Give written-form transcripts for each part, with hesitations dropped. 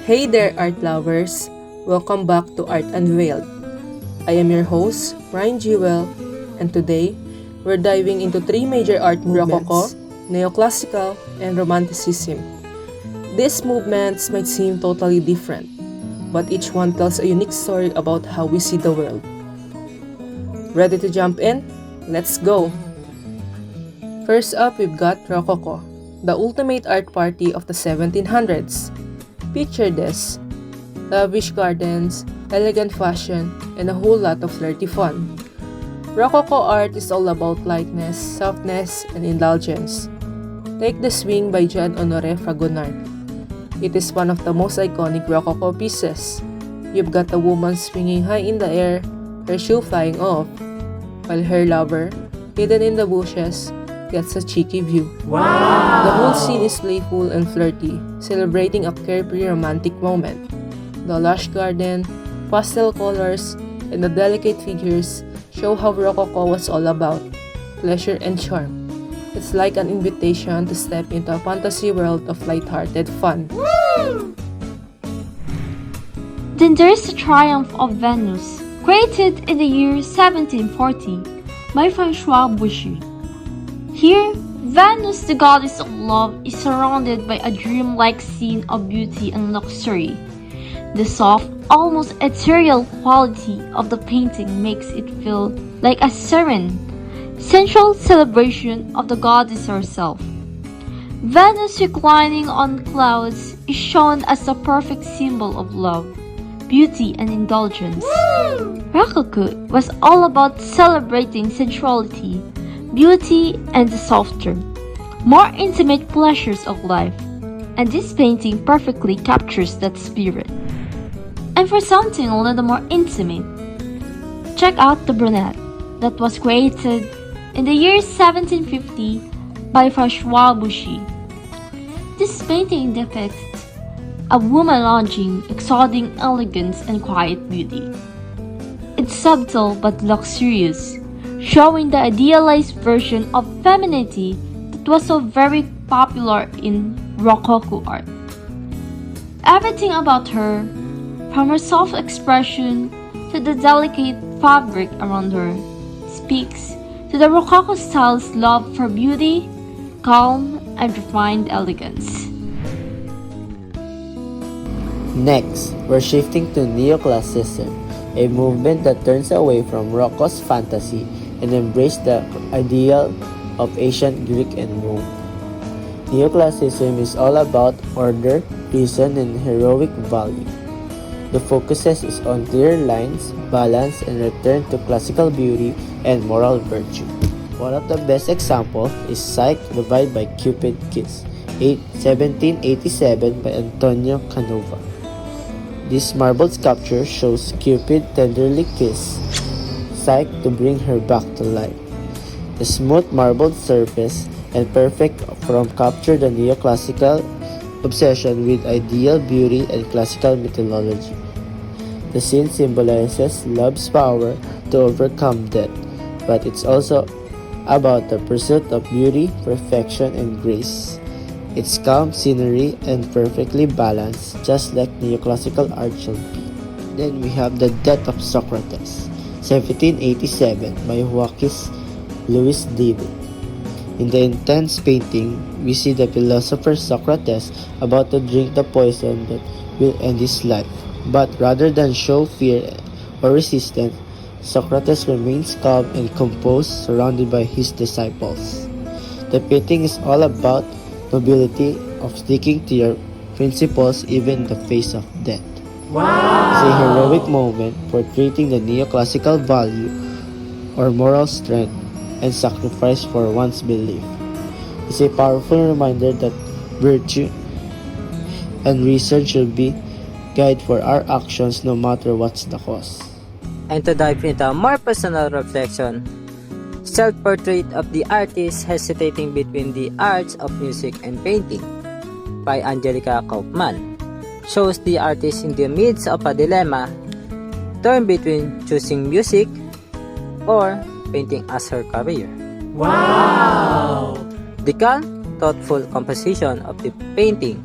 Hey there, art lovers! Welcome back to Art Unveiled. I am your host, Brian Jewell, and today we're diving into three major art movements: ROCOCO, NEOCLASSICAL, and ROMANTICISm. These movements might seem totally different, but each one tells a unique story about how we see the world. Ready to jump in? Let's go! First up, we've got ROCOCO, the ultimate art party of the 1700s. Picture this: lavish gardens, elegant fashion, and a whole lot of flirty fun. ROCOCO art is all about lightness, softness, and indulgence. Take The Swing by Jean-Honoré Fragonard. It is one of the most iconic ROCOCO pieces. You've got a woman swinging high in the air, her shoe flying off, while her lover, hidden in the bushes, gets a cheeky view. Wow! The whole scene is playful and flirty, celebrating a carefree romantic moment. The lush garden, pastel colors, and the delicate figures show how ROCOCO was all about pleasure and charm. It's like an invitation to step into a fantasy world of light-hearted fun. Woo! Then there's the Triumph of Venus, created in the year 1740 by François Boucher. Here, Venus, the goddess of love, is surrounded by a dreamlike scene of beauty and luxury. The soft, almost ethereal quality of the painting makes it feel like a serene, sensual celebration of the goddess herself. Venus reclining on clouds is shown as a perfect symbol of love, beauty, and indulgence. ROCOCO was all about celebrating sensuality, beauty, and the softer, more intimate pleasures of life, and this painting perfectly captures that spirit. And for something a little more intimate, check out the Brunette, that was created in the year 1750 by François Boucher. This painting depicts a woman lounging, exuding elegance and quiet beauty. It's subtle but luxurious, showing the idealized version of femininity that was so very popular in ROCOCO art. Everything about her, from her soft expression to the delicate fabric around her, speaks to the ROCOCO style's love for beauty, calm, and refined elegance. Next, we're shifting to Neoclassicism, a movement that turns away from Rococo's fantasy and embraced the ideal of ancient Greek and Rome. Neoclassicism is all about order, reason, and heroic value. The focus is on clear lines, balance, and return to classical beauty and moral virtue. One of the best examples is Psyche, revived by Cupid Kiss, 1787 by Antonio Canova. This marble sculpture shows Cupid tenderly kiss Psyche to bring her back to life. The smooth marble surface and perfect form capture the neoclassical obsession with ideal beauty and classical mythology. The scene symbolizes love's power to overcome death, but it's also about the pursuit of beauty, perfection, and grace. It's calm scenery and perfectly balanced, just like neoclassical art should be. Then we have The Death of Socrates, 1787 by Joaquin Louis David. In the intense painting, we see the philosopher Socrates about to drink the poison that will end his life. But rather than show fear or resistance, Socrates remains calm and composed, surrounded by his disciples. The painting is all about nobility of sticking to your principles even in the face of death. Wow! It's a heroic moment portraying the neoclassical value or moral strength and sacrifice for one's belief. It's a powerful reminder that virtue and reason should be guide for our actions no matter what's the cost. And to dive into a more personal reflection, Self-Portrait of the Artist Hesitating Between the Arts of Music and Painting by Angelica Kaufman shows the artist in the midst of a dilemma, torn between choosing music or painting as her career. Wow! The calm, thoughtful composition of the painting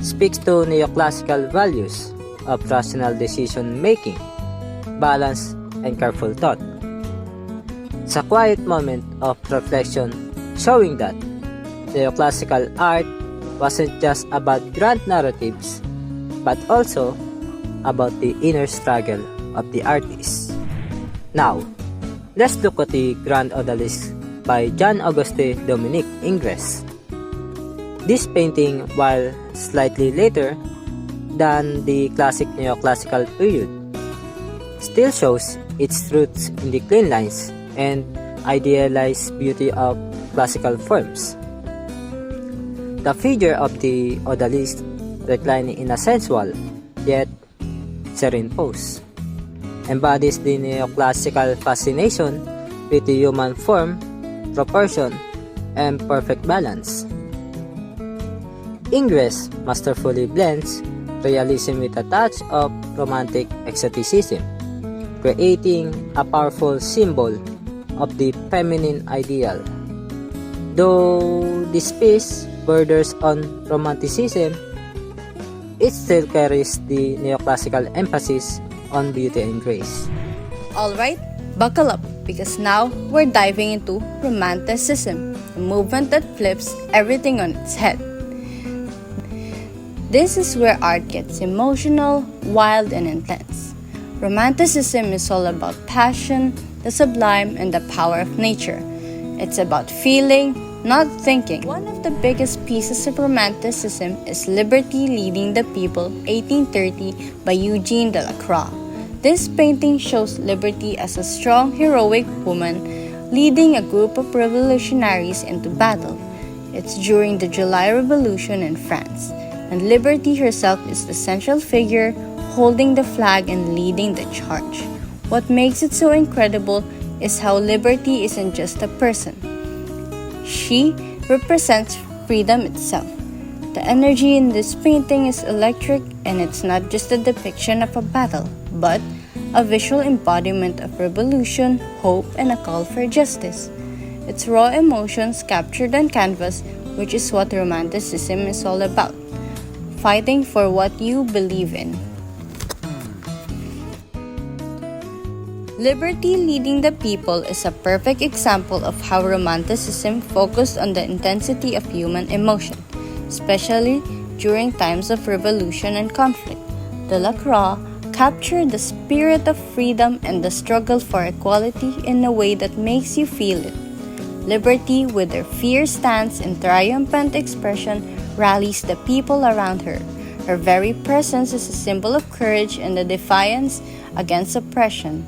speaks to neoclassical values of rational decision making, balance, and careful thought. It's a quiet moment of reflection showing that neoclassical art wasn't just about grand narratives, but also about the inner struggle of the artist. Now, let's look at the Grand Odalisque by Jean-Auguste Dominique Ingres. This painting, while slightly later than the classic neoclassical period, still shows its roots in the clean lines and idealized beauty of classical forms. The figure of the odalisque reclining in a sensual yet serene pose embodies the neoclassical fascination with the human form, proportion, and perfect balance. Ingres masterfully blends realism with a touch of romantic exoticism, creating a powerful symbol of the feminine ideal. Though this piece borders on romanticism, it still carries the neoclassical emphasis on beauty and grace. Alright, buckle up because now we're diving into Romanticism, a movement that flips everything on its head. This is where art gets emotional, wild, and intense. Romanticism is all about passion, the sublime, and the power of nature. It's about feeling, not thinking. One of the biggest pieces of Romanticism is Liberty Leading the People, 1830 by Eugene Delacroix. This painting shows Liberty as a strong, heroic woman leading a group of revolutionaries into battle. It's during the July Revolution in France, and Liberty herself is the central figure holding the flag and leading the charge. What makes it so incredible is how Liberty isn't just a person. She represents freedom itself. The energy in this painting is electric, and it's not just a depiction of a battle, but a visual embodiment of revolution, hope, and a call for justice. It's raw emotions captured on canvas, which is what Romanticism is all about. Fighting for what you believe in. Liberty Leading the People is a perfect example of how Romanticism focused on the intensity of human emotion, especially during times of revolution and conflict. Delacroix captured the spirit of freedom and the struggle for equality in a way that makes you feel it. Liberty, with her fierce stance and triumphant expression, rallies the people around her. Her very presence is a symbol of courage and a defiance against oppression.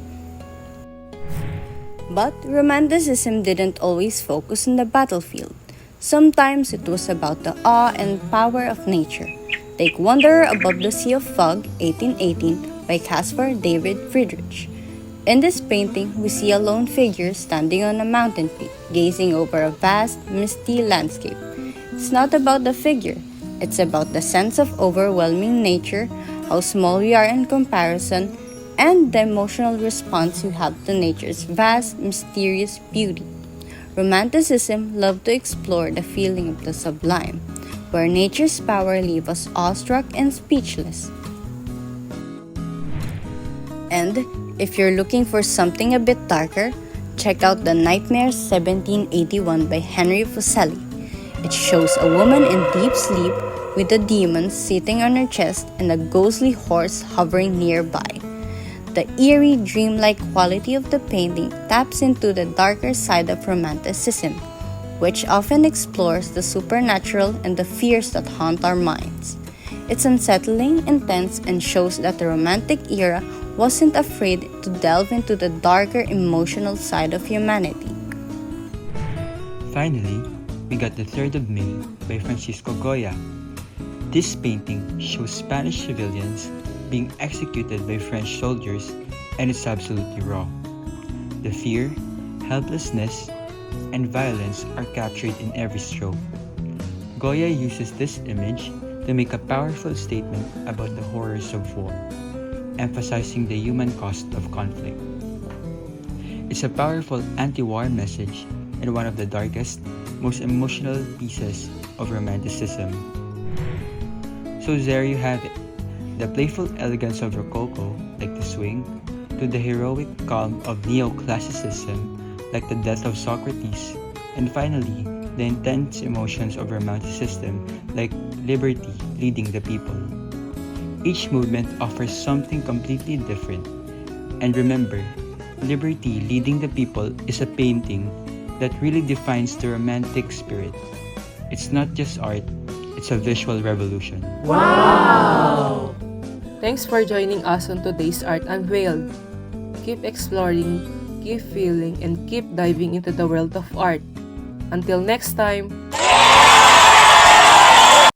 But Romanticism didn't always focus on the battlefield. Sometimes it was about the awe and power of nature. Take Wanderer Above the Sea of Fog, 1818, by Caspar David Friedrich. In this painting, we see a lone figure standing on a mountain peak, gazing over a vast, misty landscape. It's not about the figure, it's about the sense of overwhelming nature, how small we are in comparison, and the emotional response you have to nature's vast, mysterious beauty. Romanticism loved to explore the feeling of the sublime, where nature's power leaves us awestruck and speechless. And if you're looking for something a bit darker, check out The Nightmare 1781 by Henry Fuseli. It shows a woman in deep sleep with a demon sitting on her chest and a ghostly horse hovering nearby. The eerie, dreamlike quality of the painting taps into the darker side of Romanticism, which often explores the supernatural and the fears that haunt our minds. It's unsettling, intense, and shows that the Romantic era wasn't afraid to delve into the darker emotional side of humanity. Finally, we got The 3rd of May by Francisco Goya. This painting shows Spanish civilians being executed by French soldiers, and it's absolutely raw. The fear, helplessness, and violence are captured in every stroke. Goya uses this image to make a powerful statement about the horrors of war, emphasizing the human cost of conflict. It's a powerful anti-war message and one of the darkest, most emotional pieces of Romanticism. So there you have it, the playful elegance of Rococo, like the swing, to the heroic calm of Neoclassicism, like the death of Socrates, and finally, the intense emotions of Romanticism, like liberty leading the people. Each movement offers something completely different. And remember, liberty leading the people is a painting that really defines the romantic spirit. It's not just art, it's a visual revolution. Thanks for joining us on today's Art Unveiled. Keep exploring, keep feeling, and keep diving into the world of art. Until next time,